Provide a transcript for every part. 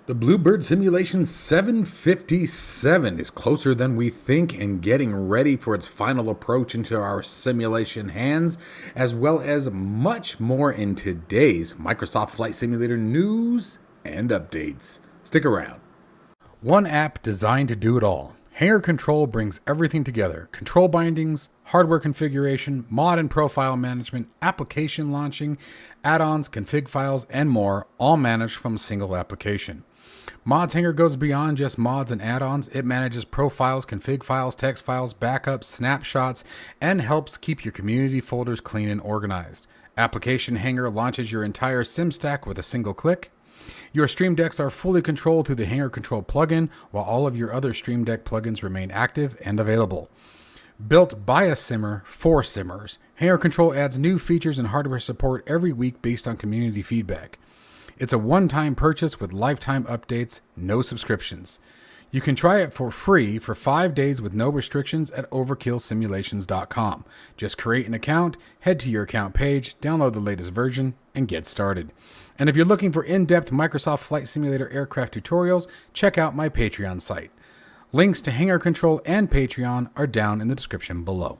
The Bluebird Simulations 757 is closer than we think and getting ready for its final approach into our simulation hands, as well as much more in today's Microsoft Flight Simulator news and updates. Stick around. One app designed to do it all. Hangar Control brings everything together: control bindings, hardware configuration, mod and profile management, application launching, add-ons, config files, and more, all managed from a single application. Mods Hangar goes beyond just mods and add-ons. It manages profiles, config files, text files, backups, snapshots, and helps keep your community folders clean and organized. Application Hangar launches your entire sim stack with a single click. Your Stream Decks are fully controlled through the Hangar Control plugin, while all of your other Stream Deck plugins remain active and available. Built by a simmer for simmers, Hangar Control adds new features and hardware support every week based on community feedback. It's a one-time purchase with lifetime updates, no subscriptions. You can try it for free for 5 days with no restrictions at overkillsimulations.com. Just create an account, head to your account page, download the latest version, and get started. And if you're looking for in-depth Microsoft Flight Simulator aircraft tutorials, check out my Patreon site. Links to Hangar Control and Patreon are down in the description below.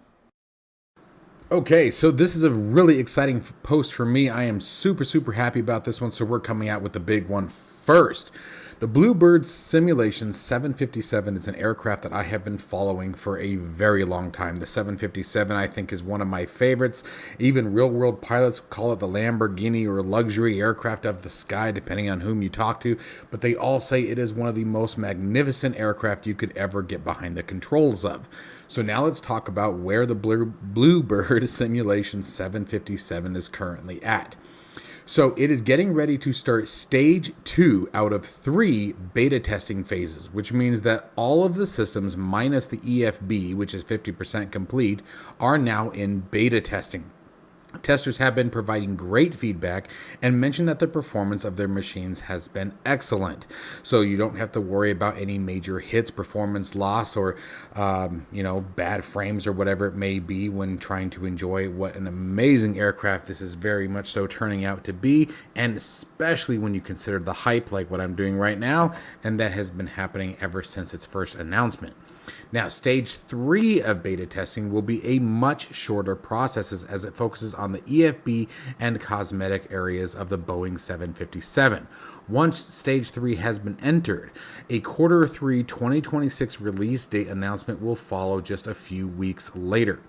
Okay, so this is a really exciting post for me. I am super happy about this one, so we're coming out with the big one first. The Bluebird Simulations 757 is an aircraft that I have been following for a very long time. The 757, I think, is one of my favorites. Even real-world pilots call it the Lamborghini or luxury aircraft of the sky, depending on whom you talk to. But they all say it is one of the most magnificent aircraft you could ever get behind the controls of. So now let's talk about where the Bluebird Simulations 757 is currently at. So it is getting ready to start stage 2 out of 3 beta testing phases, which means that all of the systems minus the EFB, which is 50% complete, are now in beta testing. Testers have been providing great feedback and mentioned that the performance of their machines has been excellent. So you don't have to worry about any major hits, performance loss, or bad frames or whatever it may be when trying to enjoy what an amazing aircraft this is very much so turning out to be, and especially when you consider the hype like what I'm doing right now, and that has been happening ever since its first announcement. Now, stage 3 of beta testing will be a much shorter process as it focuses on the EFB and cosmetic areas of the Boeing 757. Once stage 3 has been entered, a Q3 2026 release date announcement will follow just a few weeks later.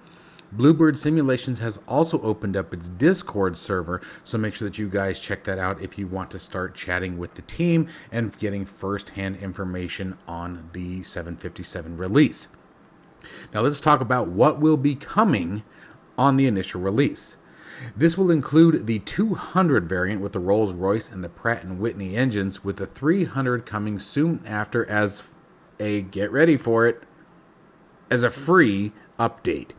Bluebird Simulations has also opened up its Discord server, so make sure that you guys check that out if you want to start chatting with the team and getting first-hand information on the 757 release. Now let's talk about what will be coming on the initial release. This will include the 200 variant with the Rolls-Royce and the Pratt & Whitney engines, with the 300 coming soon after as a, get ready for it, as a free update.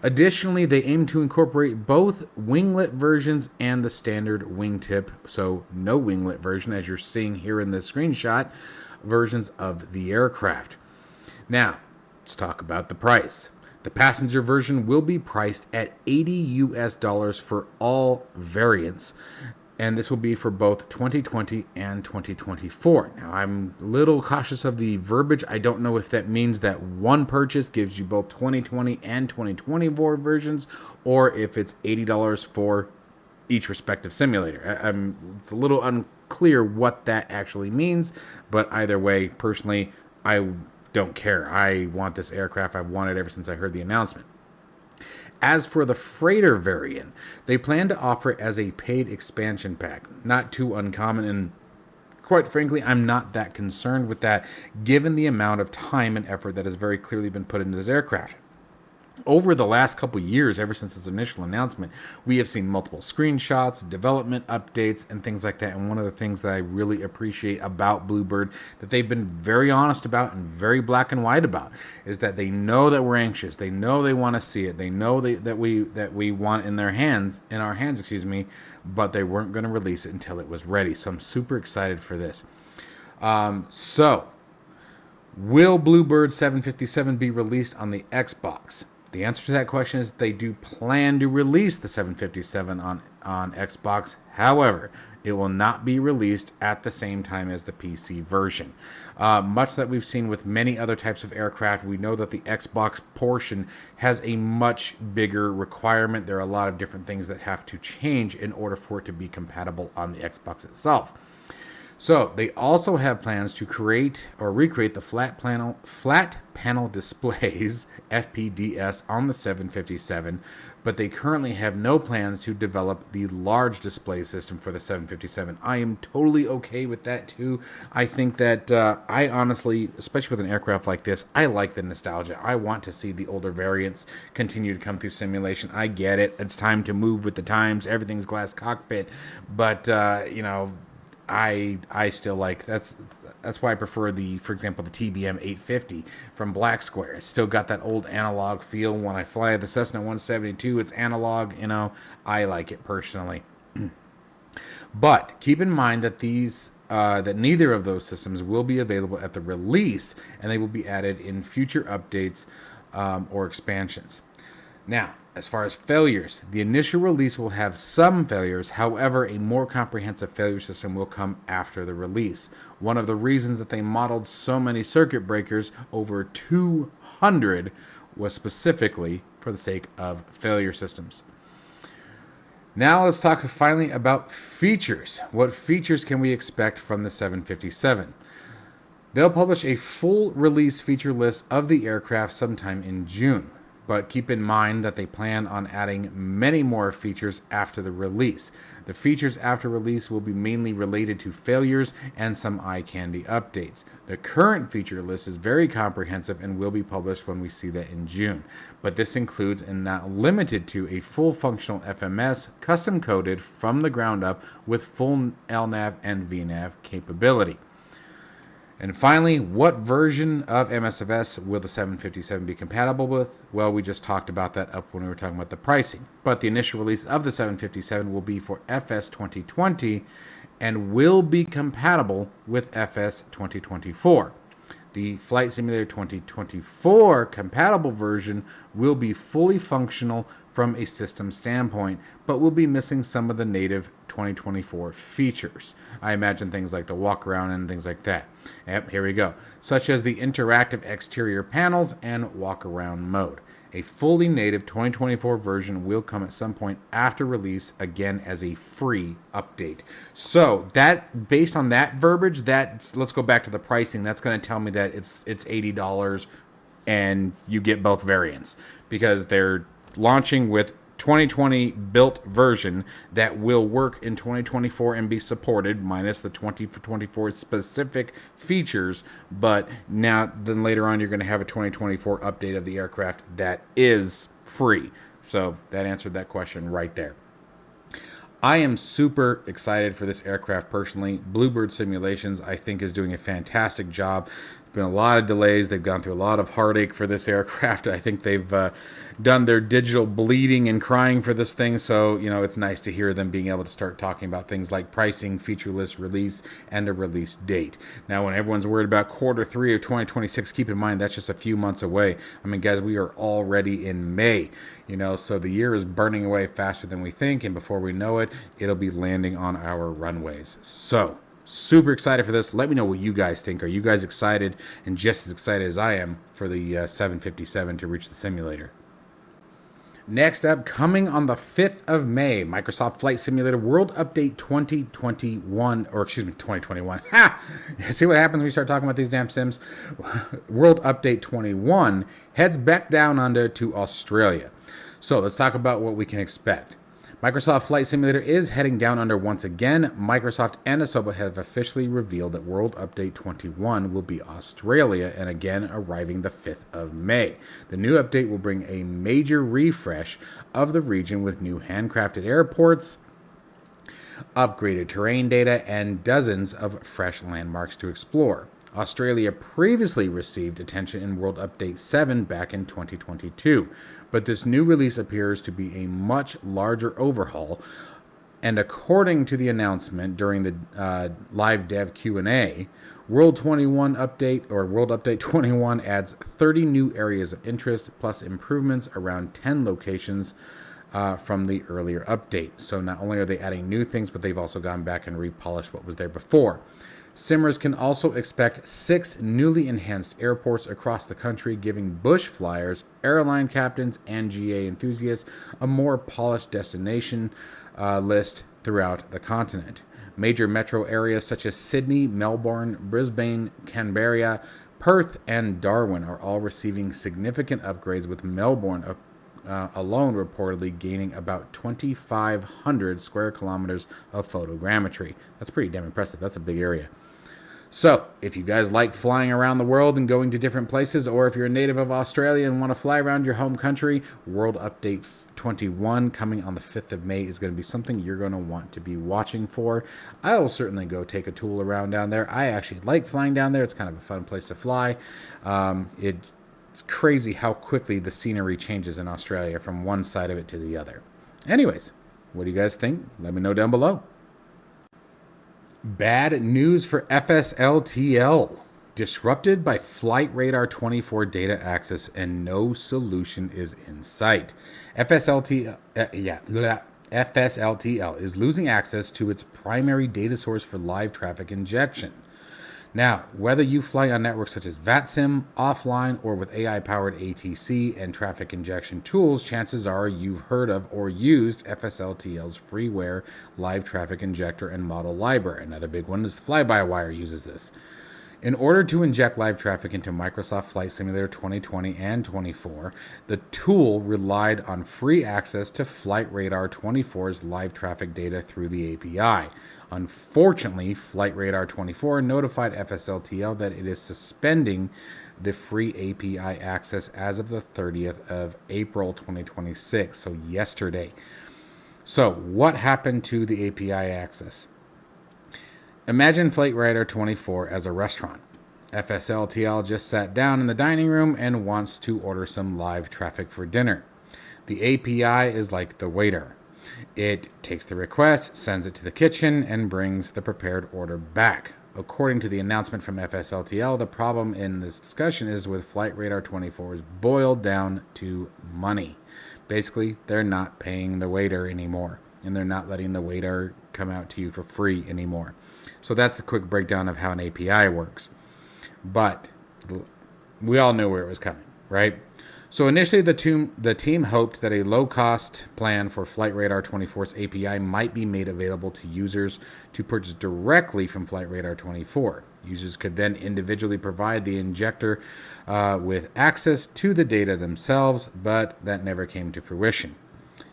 Additionally, they aim to incorporate both winglet versions and the standard wingtip, so no winglet version, as you're seeing here in the screenshot, versions of the aircraft. Now, let's talk about the price. The passenger version will be priced at $80 for all variants, and this will be for both 2020 and 2024. Now, I'm a little cautious of the verbiage. I don't know if that means that one purchase gives you both 2020 and 2024 versions, or if it's $80 for each respective simulator. It's a little unclear what that actually means, but either way, personally, I don't care. I want this aircraft. I've wanted it ever since I heard the announcement. As for the freighter variant, they plan to offer it as a paid expansion pack. Not too uncommon, and quite frankly, I'm not that concerned with that, given the amount of time and effort that has very clearly been put into this aircraft. Over the last couple years, ever since its initial announcement, we have seen multiple screenshots, development updates, and things like that. And one of the things that I really appreciate about Bluebird, that they've been very honest about and very black and white about, is that they know that we're anxious. They know they want to see it. They know that we want it in our hands, but they weren't going to release it until it was ready. So I'm super excited for this. So, will Bluebird 757 be released on the Xbox? The answer to that question is they do plan to release the 757 on Xbox. However, It will not be released at the same time as the PC version. Much that we've seen with many other types of aircraft, we know that the Xbox portion has a much bigger requirement. There are a lot of different things that have to change in order for it to be compatible on the Xbox itself. So they also have plans to create or recreate the flat panel displays FPDS on the 757, but they currently have no plans to develop the large display system for the 757. I am totally okay with that too. I think that I honestly, especially with an aircraft like this, I like the nostalgia. I want to see the older variants continue to come through simulation. I get it. It's time to move with the times. Everything's glass cockpit, but I still like that's why I prefer for example, the TBM 850 from Black Square. It's still got that old analog feel. When I fly the Cessna 172, it's analog. I like it personally. But keep in mind that that neither of those systems will be available at the release, and they will be added in future updates or expansions. Now, as far as failures, the initial release will have some failures. However, a more comprehensive failure system will come after the release. One of the reasons that they modeled so many circuit breakers, over 200, was specifically for the sake of failure systems. Now let's talk finally about features. What features can we expect from the 757? They'll publish a full release feature list of the aircraft sometime in June. But keep in mind that they plan on adding many more features after the release. The features after release will be mainly related to failures and some eye candy updates. The current feature list is very comprehensive and will be published when we see that in June. But this includes and not limited to a full functional FMS, custom coded from the ground up with full LNAV and VNAV capability. And finally, what version of MSFS will the 757 be compatible with? Well, we just talked about that up when we were talking about the pricing. But the initial release of the 757 will be for FS 2020 and will be compatible with FS 2024. The Flight Simulator 2024 compatible version will be fully functional from a system standpoint, but will be missing some of the native 2024 features. I imagine things like the walk around and things like that. Yep, here we go. Such as the interactive exterior panels and walk around mode. A fully native 2024 version will come at some point after release, again as a free update. So that, based on that verbiage, let's go back to the pricing. That's going to tell me that it's $80 and you get both variants, because they're launching with 2020 built version that will work in 2024 and be supported, minus the 2024 specific features. But then later on, you're going to have a 2024 update of the aircraft that is free. So that answered that question right there. I am super excited for this aircraft personally. Bluebird Simulations, I think, is doing a fantastic job. Been a lot of delays. They've gone through a lot of heartache for this aircraft. I think they've done their digital bleeding and crying for this thing. So, it's nice to hear them being able to start talking about things like pricing, feature list release, and a release date. Now, when everyone's worried about Q3 of 2026, keep in mind that's just a few months away. I mean, guys, we are already in May, so the year is burning away faster than we think. And before we know it, it'll be landing on our runways. So, super excited for this. Let me know what you guys think. Are you guys excited and just as excited as I am for the 757 to reach the simulator? Next up, coming on the 5th of May, Microsoft Flight Simulator World Update 2021. Ha! See what happens when we start talking about these damn sims? World Update 21 heads back down under to Australia. So let's talk about what we can expect. Microsoft Flight Simulator is heading down under once again. Microsoft and Asobo have officially revealed that World Update 21 will be Australia, and again arriving the 5th of May. The new update will bring a major refresh of the region with new handcrafted airports, upgraded terrain data, and dozens of fresh landmarks to explore. Australia previously received attention in World Update 7 back in 2022, but this new release appears to be a much larger overhaul, and according to the announcement during the live dev Q&A, World Update 21 adds 30 new areas of interest, plus improvements around 10 locations from the earlier update. So not only are they adding new things, but they've also gone back and repolished what was there before. Simmers can also expect 6 newly enhanced airports across the country, giving bush flyers, airline captains, and GA enthusiasts a more polished destination list throughout the continent. Major metro areas such as Sydney, Melbourne, Brisbane, Canberra, Perth, and Darwin are all receiving significant upgrades, with Melbourne alone reportedly gaining about 2,500 square kilometers of photogrammetry. That's pretty damn impressive. That's a big area. So, if you guys like flying around the world and going to different places, or if you're a native of Australia and want to fly around your home country, World Update 21 coming on the 5th of May is going to be something you're going to want to be watching for. I will certainly go take a tool around down there. I actually like flying down there. It's kind of a fun place to fly. It's crazy how quickly the scenery changes in Australia from one side of it to the other. Anyways, what do you guys think? Let me know down below. Bad news for FSLTL. Disrupted by Flightradar24 data access and no solution is in sight. FSLTL is losing access to its primary data source for live traffic injection. Now, whether you fly on networks such as VATSIM, offline, or with AI-powered ATC and traffic injection tools, chances are you've heard of or used FSLTL's freeware live traffic injector and model library. Another big one is Fly-by-Wire uses this. In order to inject live traffic into Microsoft Flight Simulator 2020 and 24, the tool relied on free access to Flightradar24's live traffic data through the API. Unfortunately, Flightradar24 notified FSLTL that it is suspending the free API access as of the 30th of April 2026, so yesterday. So, what happened to the API access? Imagine Flightradar24 as a restaurant. FSLTL just sat down in the dining room and wants to order some live traffic for dinner. The API is like the waiter. It takes the request, sends it to the kitchen, and brings the prepared order back. According to the announcement from FSLTL, the problem in this discussion is with Flightradar24 is boiled down to money. Basically, they're not paying the waiter anymore, and they're not letting the waiter come out to you for free anymore. So that's the quick breakdown of how an API works. But we all knew where it was coming, right? So initially, the team hoped that a low-cost plan for Flightradar24's API might be made available to users to purchase directly from Flightradar24. Users could then individually provide the injector with access to the data themselves, but that never came to fruition.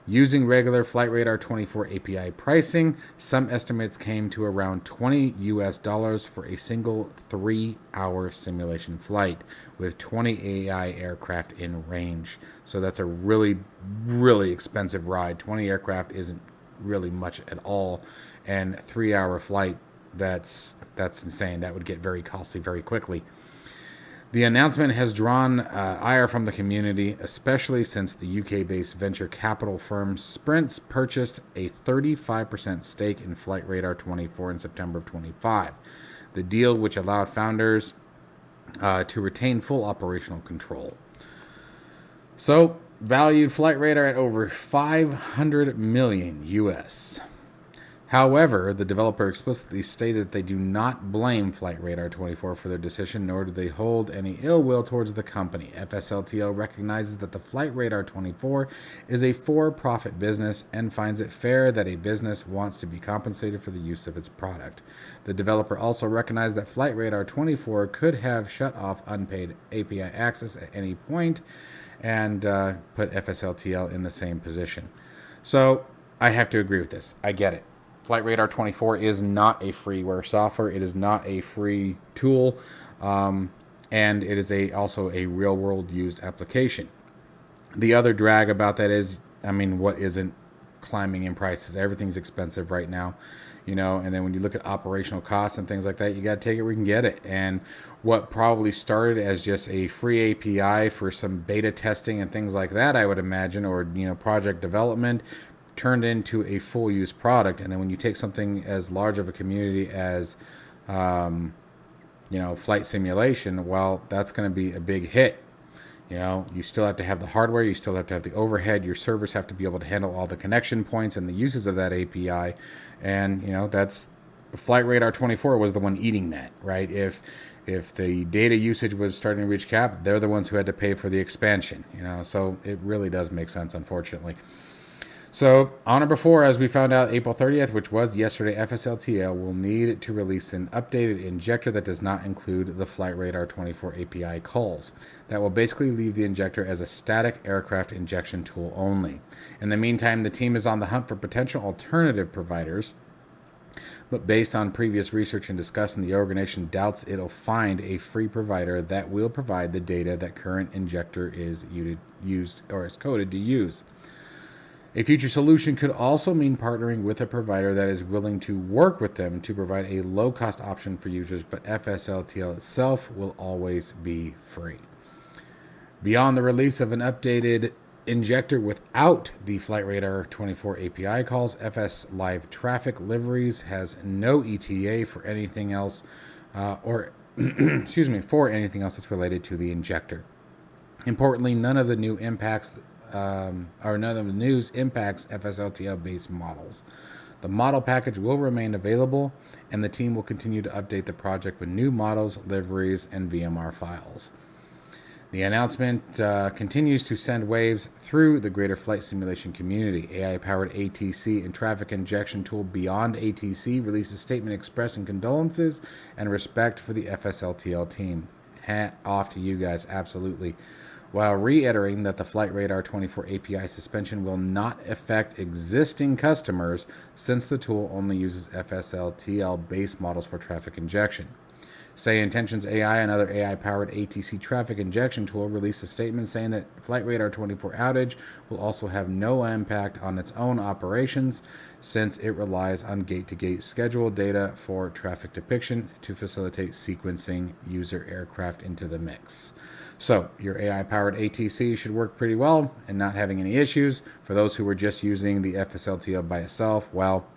Using regular Flightradar24 API pricing, some estimates came to around $20 for a single 3-hour simulation flight with 20 AI aircraft in range. So that's a really, really expensive ride. 20 aircraft isn't really much at all, and 3-hour flight, that's insane. That would get very costly very quickly. The announcement has drawn ire from the community, especially since the UK-based venture capital firm Sprints purchased a 35% stake in Flightradar24 in September of 25. The deal, which allowed founders to retain full operational control. So, valued Flightradar at over $500 million US. However, the developer explicitly stated that they do not blame Flightradar24 for their decision, nor do they hold any ill will towards the company. FSLTL recognizes that the Flightradar24 is a for-profit business and finds it fair that a business wants to be compensated for the use of its product. The developer also recognized that Flightradar24 could have shut off unpaid API access at any point and put FSLTL in the same position. So, I have to agree with this. I get it. Flightradar24 is not a freeware software. It is not a free tool, and it is also a real-world used application. The other drag about that is, what isn't climbing in prices? Everything's expensive right now, and then when you look at operational costs and things like that, you got to take it where you can get it. And what probably started as just a free API for some beta testing and things like that, I would imagine, or project development, turned into a full use product. And then when you take something as large of a community as flight simulation, well, that's going to be a big hit. You know, you still have to have the hardware, you still have to have the overhead, your servers have to be able to handle all the connection points and the uses of that API. And, you know, that's Flightradar24 was the one eating that, right? If the data usage was starting to reach cap, they're the ones who had to pay for the expansion, you know, so it really does make sense, unfortunately. So, on or before, as we found out April 30th, which was yesterday, FSLTL will need to release an updated injector that does not include the Flightradar24 API calls. That will basically leave the injector as a static aircraft injection tool only. In the meantime, the team is on the hunt for potential alternative providers, but based on previous research and discussion, the organization doubts it'll find a free provider that will provide the data that current injector is used or is coded to use. A future solution could also mean partnering with a provider that is willing to work with them to provide a low-cost option for users, but FSLTL itself will always be free. Beyond the release of an updated injector without the Flightradar24 API calls, FS Live Traffic Liveries has no ETA for anything else, for anything else that's related to the injector. Importantly, none of the news impacts FSLTL-based models. The model package will remain available, and the team will continue to update the project with new models, liveries, and VMR files. The announcement continues to send waves through the greater flight simulation community. AI-powered ATC and traffic injection tool Beyond ATC released a statement expressing condolences and respect for the FSLTL team. Hat off to you guys, absolutely. While reiterating that the Flightradar24 API suspension will not affect existing customers since the tool only uses FSLTL base models for traffic injection. Say Intentions AI, another AI-powered ATC traffic injection tool, released a statement saying that Flightradar24 outage will also have no impact on its own operations since it relies on gate-to-gate schedule data for traffic depiction to facilitate sequencing user aircraft into the mix. So your AI-powered ATC should work pretty well and not having any issues. For those who were just using the FSLTL by itself, well,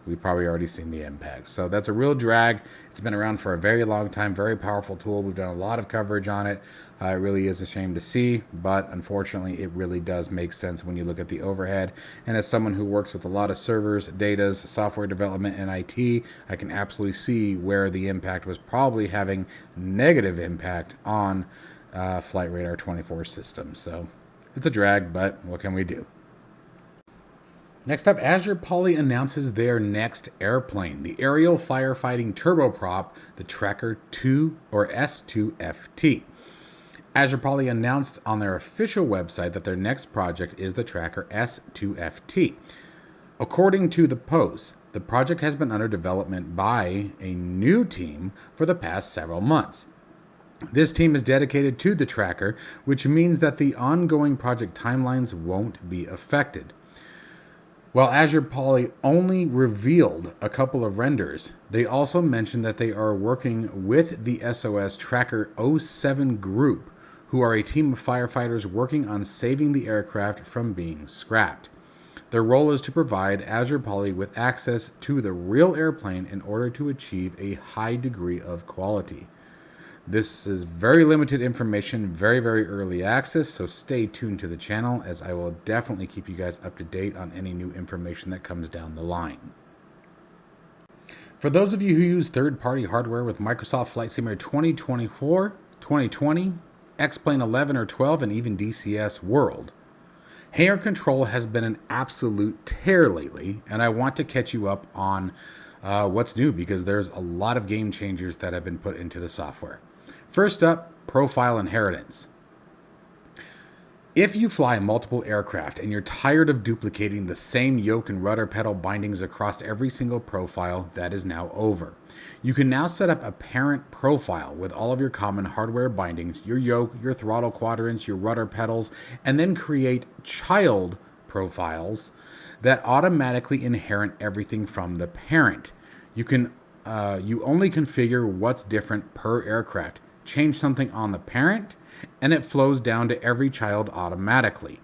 we've probably already seen the impact. So that's a real drag. It's been around for a very long time, very powerful tool. We've done a lot of coverage on it. It really is a shame to see, but unfortunately, it really does make sense when you look at the overhead. And as someone who works with a lot of servers, datas, software development, and IT, I can absolutely see where the impact was probably having negative impact on Flightradar24 system. So it's a drag, but what can we do? Next up, Azure Poly announces their next airplane, the aerial firefighting turboprop, the Tracker 2 or S2FT. Azure Poly announced on their official website that their next project is the Tracker S2FT. According to the post, the project has been under development by a new team for the past several months. This team is dedicated to the Tracker, which means that the ongoing project timelines won't be affected. While Azure Poly only revealed a couple of renders, they also mentioned that they are working with the SOS Tracker 07 group, who are a team of firefighters working on saving the aircraft from being scrapped. Their role is to provide Azure Poly with access to the real airplane in order to achieve a high degree of quality. This is very limited information, very, very early access, so stay tuned to the channel as I will definitely keep you guys up to date on any new information that comes down the line. For those of you who use third-party hardware with Microsoft Flight Simulator 2024, 2020, X-Plane 11 or 12, and even DCS World, Hangar Control has been an absolute tear lately, and I want to catch you up on what's new because there's a lot of game changers that have been put into the software. First up, profile inheritance. If you fly multiple aircraft and you're tired of duplicating the same yoke and rudder pedal bindings across every single profile, that is now over. You can now set up a parent profile with all of your common hardware bindings, your yoke, your throttle quadrants, your rudder pedals, and then create child profiles that automatically inherit everything from the parent. You only configure what's different per aircraft. Change something on the parent, and it flows down to every child automatically.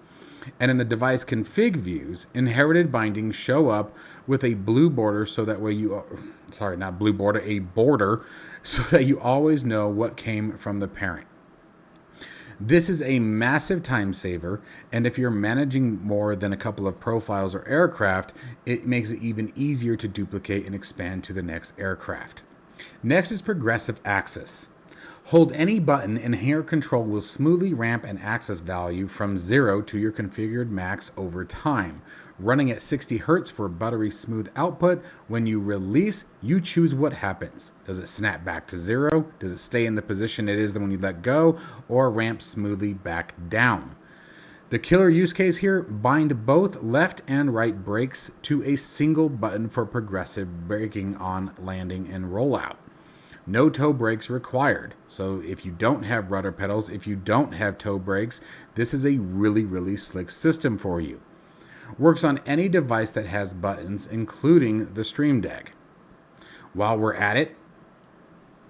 And in the device config views, inherited bindings show up with a blue border so that way a border so that you always know what came from the parent. This is a massive time saver, and if you're managing more than a couple of profiles or aircraft, it makes it even easier to duplicate and expand to the next aircraft. Next is progressive access. Hold any button and Hangar Control will smoothly ramp an access value from 0 to your configured max over time. Running at 60 Hz for buttery smooth output, when you release, you choose what happens. Does it snap back to 0? Does it stay in the position it is when you let go, or ramp smoothly back down? The killer use case here, bind both left and right brakes to a single button for progressive braking on landing and rollout. No toe brakes required. So if you don't have rudder pedals, if you don't have toe brakes, this is a really slick system for you. Works on any device that has buttons, including the Stream Deck. While we're at it,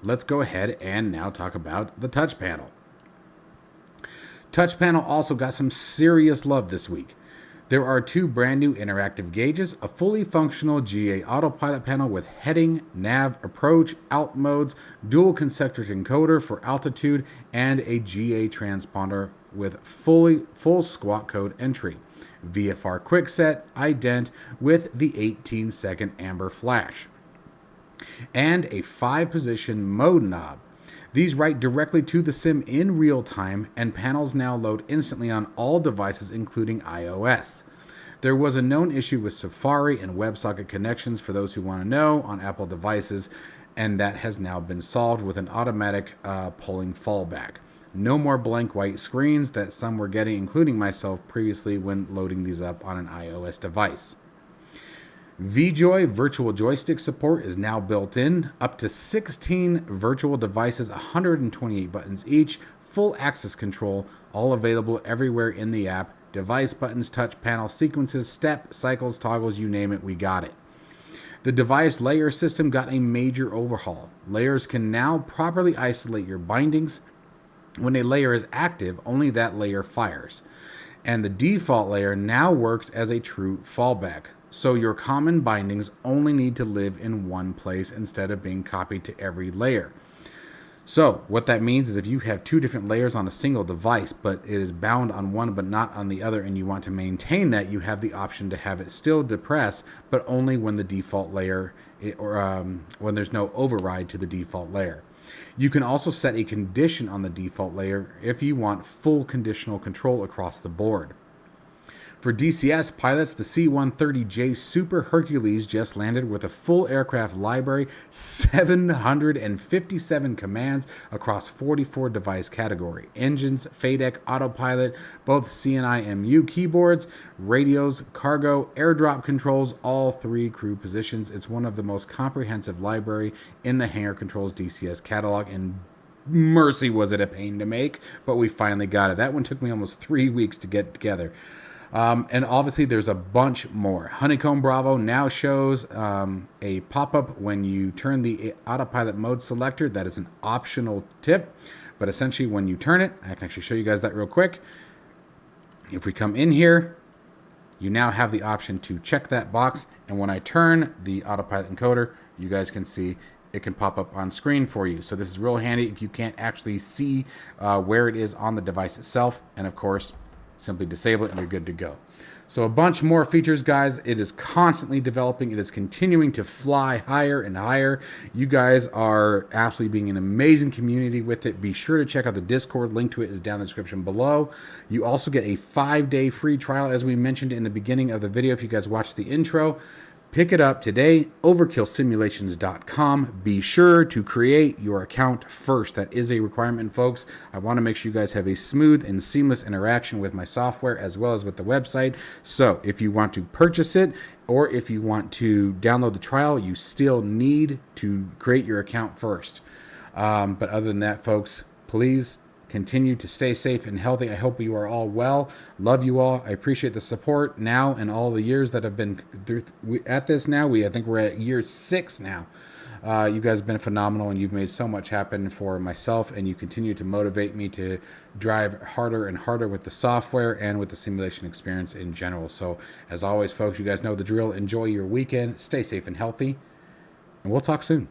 let's go ahead and now talk about the touch panel. Touch panel also got some serious love this week. There are 2 brand new interactive gauges, a fully functional GA autopilot panel with heading, nav, approach, alt modes, dual concentric encoder for altitude, and a GA transponder with full squawk code entry, VFR quickset, ident with the 18-second amber flash, and a 5-position mode knob. These write directly to the sim in real time, and panels now load instantly on all devices, including iOS. There was a known issue with Safari and WebSocket connections, for those who want to know, on Apple devices, and that has now been solved with an automatic polling fallback. No more blank white screens that some were getting, including myself previously when loading these up on an iOS device. VJoy virtual joystick support is now built in. Up to 16 virtual devices, 128 buttons each, full access control, all available everywhere in the app. Device buttons, touch panel, sequences, step, cycles, toggles, you name it, we got it. The device layer system got a major overhaul. Layers can now properly isolate your bindings. When a layer is active, only that layer fires. And the default layer now works as a true fallback. So your common bindings only need to live in one place instead of being copied to every layer. So what that means is if you have 2 different layers on a single device, but it is bound on one but not on the other, and you want to maintain that, you have the option to have it still depress, but only when the default layer, when there's no override to the default layer. You can also set a condition on the default layer if you want full conditional control across the board. For DCS pilots, the C-130J Super Hercules just landed with a full aircraft library, 757 commands across 44 device category. Engines, FADEC, autopilot, both CNI-MU keyboards, radios, cargo, airdrop controls, all 3 crew positions. It's one of the most comprehensive library in the Hangar Control's DCS catalog, and mercy was it a pain to make, but we finally got it. That one took me almost 3 weeks to get together. And obviously there's a bunch more. Honeycomb Bravo now shows a pop-up when you turn the autopilot mode selector. That is an optional tip, but essentially when you turn it, I can actually show you guys that real quick. If we come in here, you now have the option to check that box, and when I turn the autopilot encoder, you guys can see it can pop up on screen for you. So this is real handy if you can't actually see where it is on the device itself, and of course simply disable it and you're good to go. So a bunch more features, guys. It is constantly developing. It is continuing to fly higher and higher. You guys are absolutely being an amazing community with it. Be sure to check out the Discord. Link to it is down in the description below. You also get a 5-day free trial, as we mentioned in the beginning of the video if you guys watched the intro. Pick it up today, overkillsimulations.com. Be sure to create your account first. That is a requirement, folks. I want to make sure you guys have a smooth and seamless interaction with my software as well as with the website. So if you want to purchase it or if you want to download the trial, you still need to create your account first. But other than that, folks, please continue to stay safe and healthy. I hope you are all well. Love you all. I appreciate the support now and all the years that have been through at this now. I think we're at year 6 now. You guys have been phenomenal, and you've made so much happen for myself, and you continue to motivate me to drive harder and harder with the software and with the simulation experience in general. So as always, folks, you guys know the drill. Enjoy your weekend. Stay safe and healthy, and we'll talk soon.